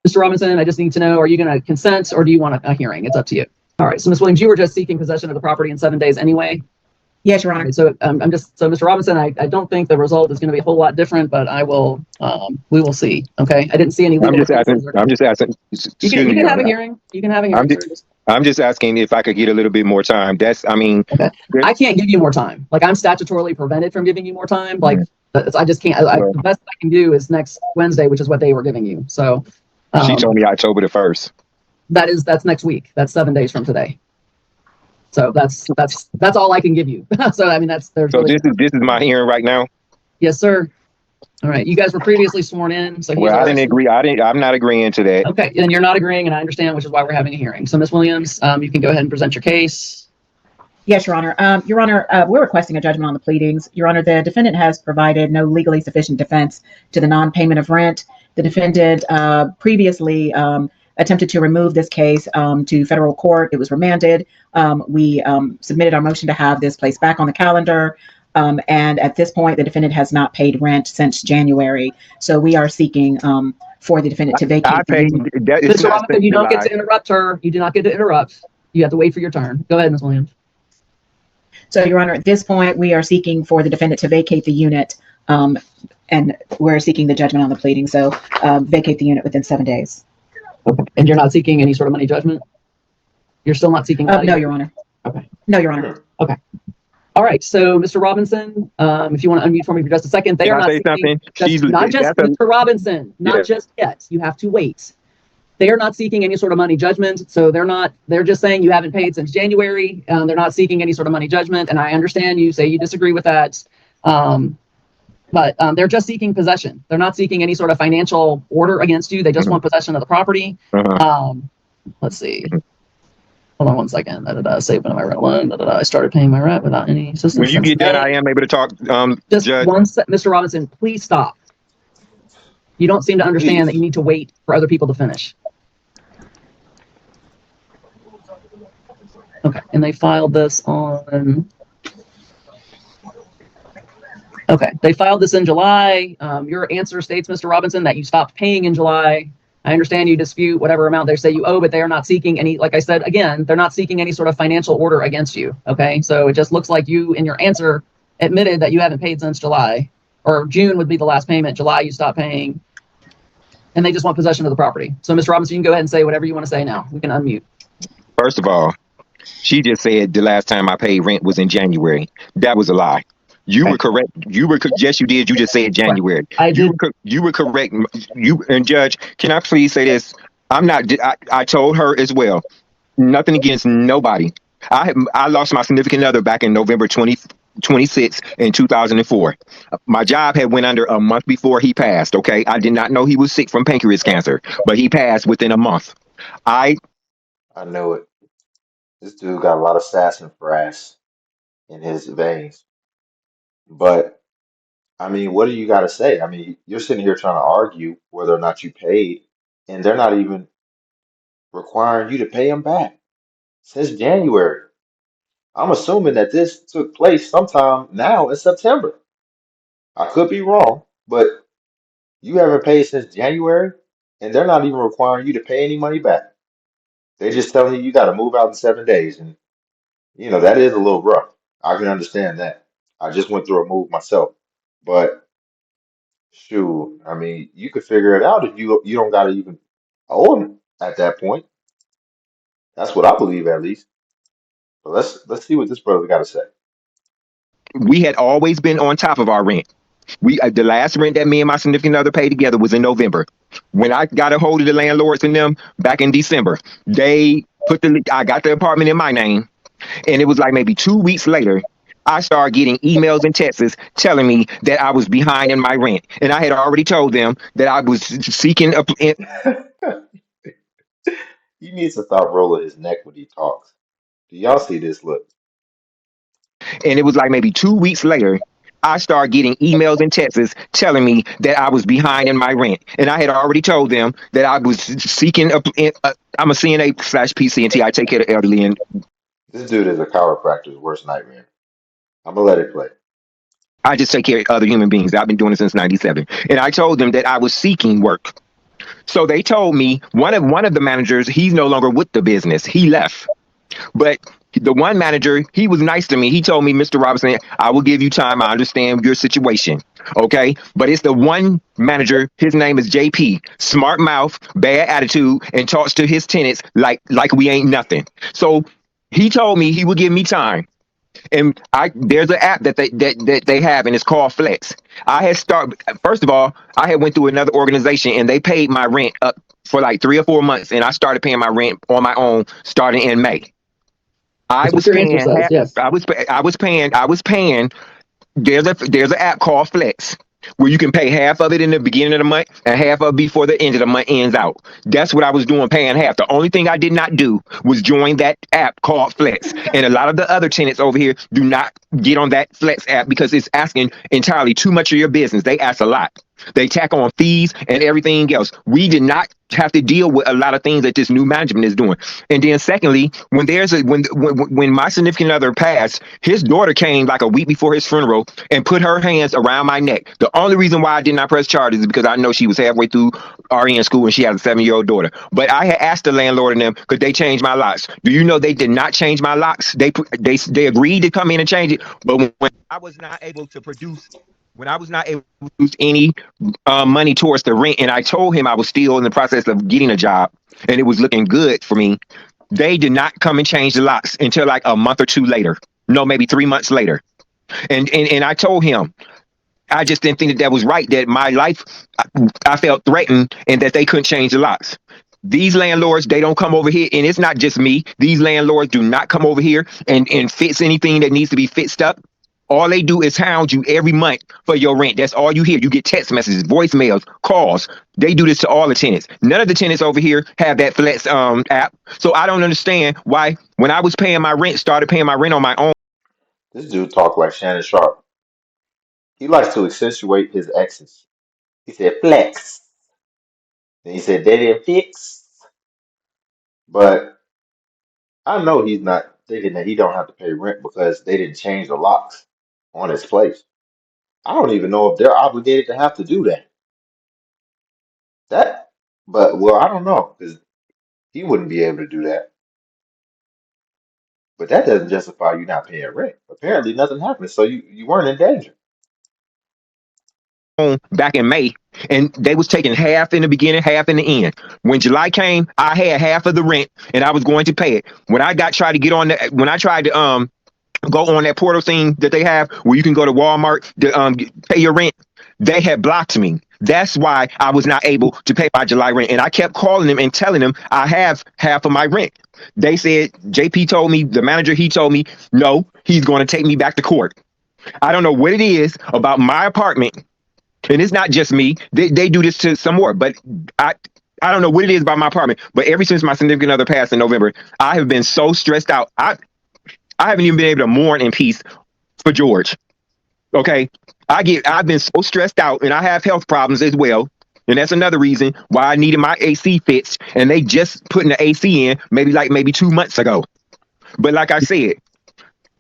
Mr. Robinson, I just need to know, are you going to consent or do you want a hearing? It's up to you. All right. So Ms. Williams, you were just seeking possession of the property in 7 days anyway. Yes, Your Honor. So Mr. Robinson, I don't think the result is going to be a whole lot different, but we will see. Okay. I didn't see any. I'm just asking. You can have a hearing. You can have a hearing. I'm just asking if I could get a little bit more time. Okay. I can't give you more time. Like, I'm statutorily prevented from giving you more time. Like, I just can't. The best I can do is next Wednesday, which is what they were giving you. So she told me October the 1st. That's next week. That's 7 days from today. So that's all I can give you. So I mean, this is my hearing right now. Yes, sir. All right. You guys were previously sworn in. So I didn't agree. I'm not agreeing to that. Okay. And you're not agreeing, and I understand, which is why we're having a hearing. So Ms. Williams, you can go ahead and present your case. Yes, Your Honor. Your Honor, we're requesting a judgment on the pleadings. Your Honor, the defendant has provided no legally sufficient defense to the non-payment of rent. The defendant previously attempted to remove this case to federal court. It was remanded. We submitted our motion to have this placed back on the calendar. And at this point, the defendant has not paid rent since January. So we are seeking for the defendant to vacate. Mr. Robinson, you don't get to interrupt her. You do not get to interrupt. You have to wait for your turn. Go ahead, Ms. Williams. So, Your Honor, at this point, we are seeking for the defendant to vacate the unit, and we're seeking the judgment on the pleading. So vacate the unit within 7 days. Okay. And you're not seeking any sort of money judgment? You're still not seeking money? No, Your Honor. Okay. No, Your Honor. Okay. All right. So, Mr. Robinson, if you want to unmute for me for just a second, they are not seeking, not just Mr. Robinson, not just yet. You have to wait. They are not seeking any sort of money judgment. So they're just saying you haven't paid since January. They're not seeking any sort of money judgment. And I understand you say you disagree with that. But they're just seeking possession. They're not seeking any sort of financial order against you. They just want possession of the property. Let's see. Hold on one second. Saving my rent loan. I started paying my rent without any assistance. When you get done, I am able to talk. Just Judge. Mr. Robinson, please stop. You don't seem to understand that you need to wait for other people to finish. Okay, and they filed this on. Okay, they filed this in July. Your answer states, Mr. Robinson, that you stopped paying in July. I understand you dispute whatever amount they say you owe, but they are not seeking any, like I said, again, they're not seeking any sort of financial order against you. Okay, so it just looks like you, in your answer, admitted that you haven't paid since July, or June would be the last payment. July, you stopped paying, and they just want possession of the property. So, Mr. Robinson, you can go ahead and say whatever you want to say now. We can unmute. First of all, she just said the last time I paid rent was in January. That was a lie. You were correct. Yes, you did. You just said January. I did. You were correct. And Judge, can I please say this? I told her as well. Nothing against nobody. I lost my significant other back in November 26 in 2004. My job had went under a month before he passed. Okay, I did not know he was sick from pancreas cancer, but he passed within a month. I know it. This dude got a lot of sass and brass in his veins. But I mean, what do you got to say? I mean, you're sitting here trying to argue whether or not you paid, and they're not even requiring you to pay them back since January. I'm assuming that this took place sometime now in September. I could be wrong, but you haven't paid since January, and they're not even requiring you to pay any money back. They're just telling you got to move out in 7 days, and that is a little rough. I can understand that. I just went through a move myself, but shoot, I mean, you could figure it out if you don't got to even owe them at that point. That's what I believe, at least. But let's see what this brother got to say. We had always been on top of our rent. The last rent that me and my significant other paid together was in November. When I got a hold of the landlords and them back in December, I got the apartment in my name, and it was like maybe 2 weeks later, I started getting emails and texts telling me that I was behind in my rent, and I had already told them that I was seeking a. He needs to stop rolling his neck when he talks. Do y'all see this? Look. And it was like maybe 2 weeks later, I started getting emails and texts telling me that I was behind in my rent. And I had already told them that I was seeking I'm a CNA/PCNT. I take care of the elderly. And this dude is a chiropractor's worst nightmare. I'm going to let it play. I just take care of other human beings. I've been doing it since 97. And I told them that I was seeking work. So they told me one of the managers, he's no longer with the business. He left. But the one manager, he was nice to me. He told me, Mr. Robinson, I will give you time. I understand your situation. Okay. But it's the one manager, his name is JP, smart mouth, bad attitude, and talks to his tenants like we ain't nothing. So he told me he would give me time. And there's an app that they have, and it's called Flex. First of all, I had went through another organization and they paid my rent up for like 3 or 4 months, and I started paying my rent on my own starting in May. I was paying half, yes. I was paying. There's an app called Flex where you can pay half of it in the beginning of the month and half of it before the end of the month ends out. That's what I was doing, paying half. The only thing I did not do was join that app called Flex. And a lot of the other tenants over here do not get on that Flex app because it's asking entirely too much of your business. They ask a lot. They tack on fees and everything else. We did not have to deal with a lot of things that this new management is doing. And then secondly, when my significant other passed, his daughter came like a week before his funeral and put her hands around my neck. The only reason why I did not press charges is because I know she was halfway through RN school and she has a 7-year-old daughter. But I had asked the landlord and them, could they change my locks? Do you know they did not change my locks? They agreed to come in and change it, but when I was not able to produce any money towards the rent, and I told him I was still in the process of getting a job and it was looking good for me, they did not come and change the locks until like a month or two later. No, maybe 3 months later. And I told him, I just didn't think that was right, that my life, I felt threatened and that they couldn't change the locks. These landlords, they don't come over here, and it's not just me. These landlords do not come over here and fix anything that needs to be fixed up. All they do is hound you every month for your rent. That's all you hear. You get text messages, voicemails, calls. They do this to all the tenants. None of the tenants over here have that Flex app. So I don't understand why when I was paying my rent, started paying my rent on my own. This dude talk like Shannon Sharp. He likes to accentuate his X's. He said flex. Then he said they didn't fix. But I know he's not thinking that he don't have to pay rent because they didn't change the locks on his place. I don't even know if they're obligated to have to do that. But well, I don't know because he wouldn't be able to do that. But that doesn't justify you not paying rent. Apparently, nothing happened, so you weren't in danger. Back in May, and they was taking half in the beginning, half in the end. When July came, I had half of the rent and I was going to pay it. When I tried to go on that portal thing that they have where you can go to Walmart to pay your rent, they had blocked me. That's why I was not able to pay my July rent. And I kept calling them and telling them I have half of my rent. They said, JP told me, the manager, he told me, no, he's going to take me back to court. I don't know what it is about my apartment. And it's not just me. They do this to some more, but I don't know what it is about my apartment. But ever since my significant other passed in November, I have been so stressed out. I haven't even been able to mourn in peace for George. Okay. I've been so stressed out, and I have health problems as well. And that's another reason why I needed my AC fixed. And they just putting the AC in maybe 2 months ago. But like I said,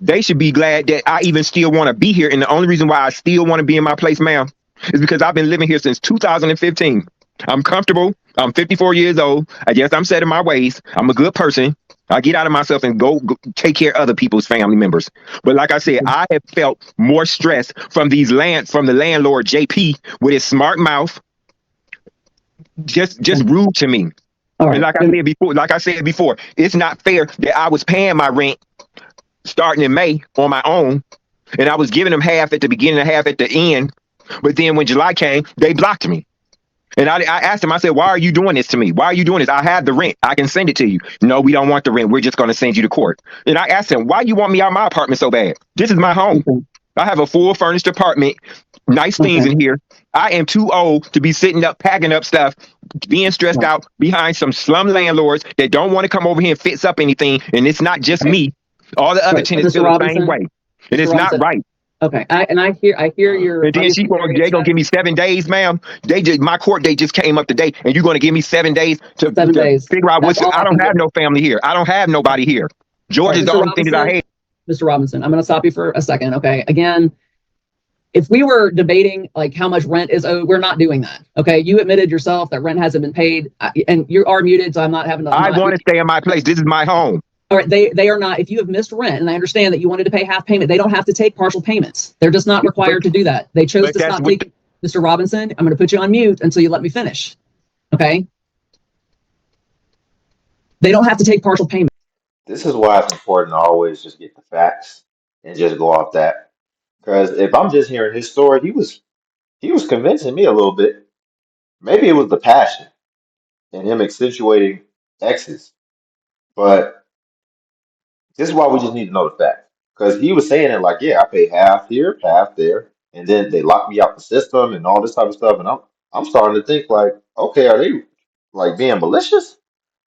they should be glad that I even still want to be here. And the only reason why I still want to be in my place, ma'am, is because I've been living here since 2015. I'm comfortable. I'm 54 years old. I guess I'm set in my ways. I'm a good person. I get out of myself and go take care of other people's family members. But like I said, I have felt more stress from the landlord JP with his smart mouth, just rude to me. Right. And like I said before, it's not fair that I was paying my rent starting in May on my own, and I was giving them half at the beginning and half at the end. But then when July came, they blocked me. And I asked him, I said, why are you doing this to me? Why are you doing this? I have the rent. I can send it to you. No, we don't want the rent. We're just going to send you to court. And I asked him, why you want me out of my apartment so bad? This is my home. Okay. I have a full furnished apartment, nice things in here. I am too old to be sitting up, packing up stuff, being stressed out behind some slum landlords that don't want to come over here and fix up anything. And it's not just me. All the other tenants feel the same way. And it's not right. Okay, I hear your. And then they gonna give me 7 days, ma'am. My court date just came up today, and you're gonna give me 7 days to figure out what's. I don't have no family here. I don't have nobody here. George is the only thing that I hate. Mr. Robinson, I'm gonna stop you for a second. Okay, again, if we were debating like how much rent is owed, we're not doing that. Okay, you admitted yourself that rent hasn't been paid, and you are muted, so I'm not having to. I want to stay in my place. This is my home. All right, they are not. If you have missed rent, and I understand that you wanted to pay half payment, they don't have to take partial payments. They're just not required to do that. They chose to stop taking. Mr. Robinson, I'm going to put you on mute until you let me finish. Okay. They don't have to take partial payment. This is why it's important to always just get the facts and just go off that. Because if I'm just hearing his story, he was convincing me a little bit. Maybe it was the passion and him accentuating X's. But this is why we just need to know the facts. Because he was saying it like, yeah, I pay half here, half there, and then they lock me out the system and all this type of stuff. And I'm starting to think like, okay, are they like being malicious?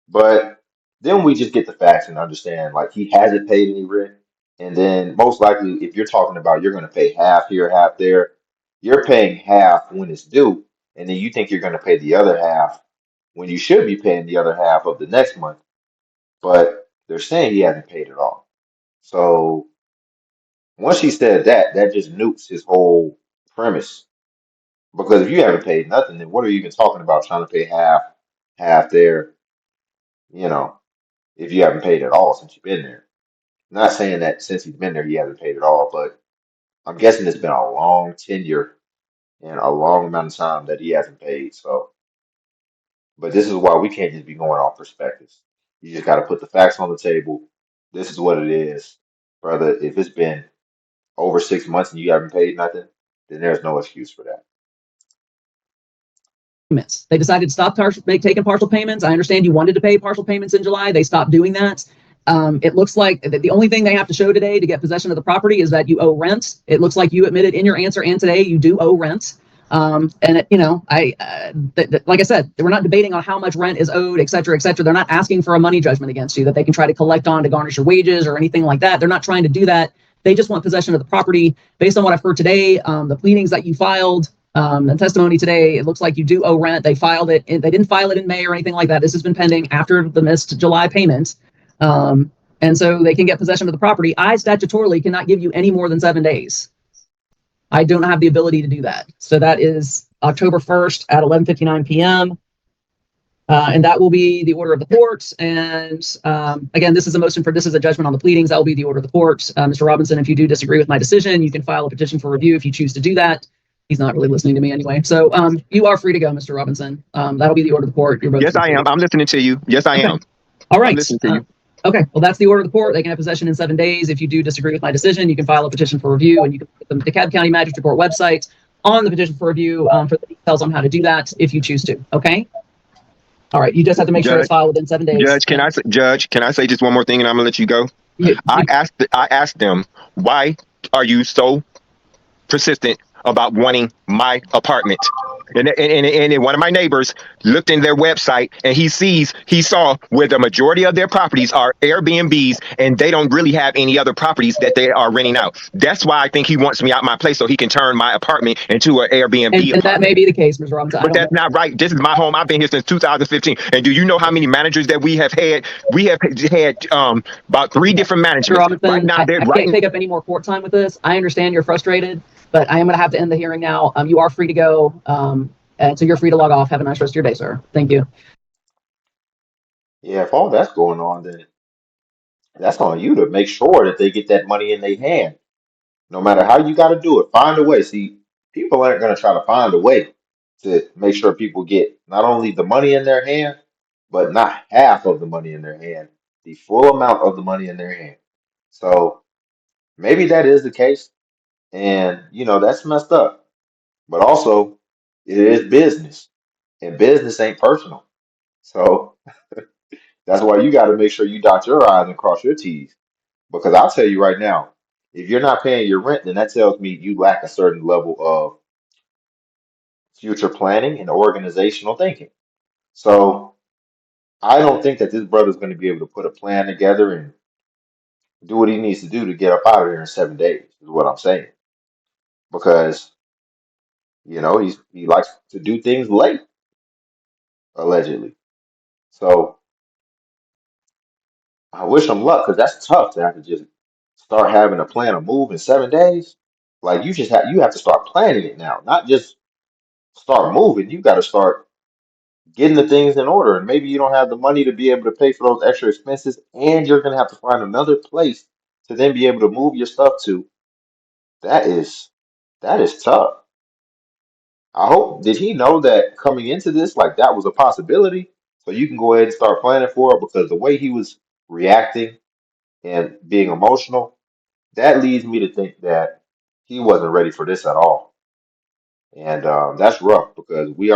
But then we just get the facts and understand like he hasn't paid any rent. And then most likely, if you're talking about you're going to pay half here, half there, you're paying half when it's due, and then you think you're going to pay the other half when you should be paying the other half of the next month. But they're saying he hasn't paid it all. So once she said that, that just nukes his whole premise. Because if you haven't paid nothing, then what are you even talking about trying to pay half, half there, you know, if you haven't paid at all since you've been there? Not saying that since he's been there, he hasn't paid at all, but I'm guessing it's been a long tenure and a long amount of time that he hasn't paid. So, but this is why we can't just be going off perspectives. You just got to put the facts on the table. This is what it is, brother. If it's been over 6 months and you haven't paid nothing, then there's no excuse for that. They decided to stop taking partial payments. I understand you wanted to pay partial payments in July. They stopped doing that. It looks like the only thing they have to show today to get possession of the property is that you owe rent. It looks like you admitted in your answer and today you do owe rent. Like I said, we're not debating on how much rent is owed, et cetera, et cetera. They're not asking for a money judgment against you that they can try to collect on to garnish your wages or anything like that. They're not trying to do that. They just want possession of the property. Based on what I've heard today, the pleadings that you filed, and testimony today, it looks like you do owe rent. They filed it. They didn't file it in May or anything like that. This has been pending after the missed July payment. And so they can get possession of the property. I statutorily cannot give you any more than 7 days. I don't have the ability to do that. So that is October 1st at 11:59 p.m. And that will be the order of the court. And again, this is a judgment on the pleadings. That will be the order of the court. Mr. Robinson, if you do disagree with my decision, you can file a petition for review if you choose to do that. He's not really listening to me anyway. So you are free to go, Mr. Robinson. That'll be the order of the court. You're both yes, I am. I'm listening to you. Yes, I am. All right. I'm listening to you. Okay. Well, that's the order of the court. They can have possession in 7 days. If you do disagree with my decision, you can file a petition for review, and you can put the DeKalb County Magistrate Court website on the petition for review for the details on how to do that if you choose to. Okay. All right. You just have to make sure it's filed within 7 days. Judge, can I say just one more thing and I'm gonna let you go? I asked them, why are you so persistent about wanting my apartment? And one of my neighbors looked in their website and he saw where the majority of their properties are Airbnbs and they don't really have any other properties that they are renting out. That's why I think he wants me out my place so he can turn my apartment into an Airbnb. And that may be the case, Mr. Robinson. But that's not right. This is my home. I've been here since 2015. And do you know how many managers that we have had? We have had about 3 different managers. Mr. Robinson, right now, I can't take up any more court time with this. I understand you're frustrated, but I am going to have to end the hearing now. You are free to go. And so you're free to log off. Have a nice rest of your day, sir. Thank you. Yeah, if all that's going on, then that's on you to make sure that they get that money in their hand. No matter how you got to do it, find a way. See, people aren't going to try to find a way to make sure people get not only the money in their hand, but not half of the money in their hand, the full amount of the money in their hand. So maybe that is the case. And, that's messed up. But also, it is business, and business ain't personal. So that's why you got to make sure you dot your I's and cross your T's. Because I'll tell you right now, if you're not paying your rent, then that tells me you lack a certain level of future planning and organizational thinking. So I don't think that this brother's going to be able to put a plan together and do what he needs to do to get up out of here in 7 days, is what I'm saying. Because, he likes to do things late, allegedly. So I wish him luck because that's tough to have to just start having a plan of move in 7 days. Like you have to start planning it now, not just start moving. You got to start getting the things in order. And maybe you don't have the money to be able to pay for those extra expenses, and you're gonna have to find another place to then be able to move your stuff to. That is tough. I hope, did he know that coming into this, like that was a possibility? So you can go ahead and start planning for it, because the way he was reacting and being emotional, that leads me to think that he wasn't ready for this at all. And that's rough, because we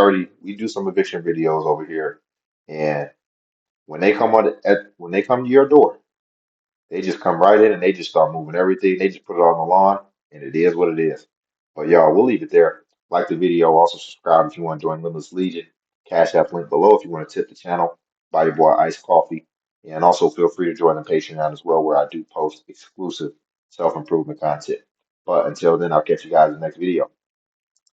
do some eviction videos over here, and when they come when they come to your door, they just come right in and they just start moving everything. They just put it on the lawn, and it is what it is. But y'all, we'll leave it there. Like the video, also subscribe if you want to join Limitless Legion. Cash App link below if you want to tip the channel. Buy your boy iced coffee. And also feel free to join the Patreon as well, where I do post exclusive self-improvement content. But until then, I'll catch you guys in the next video.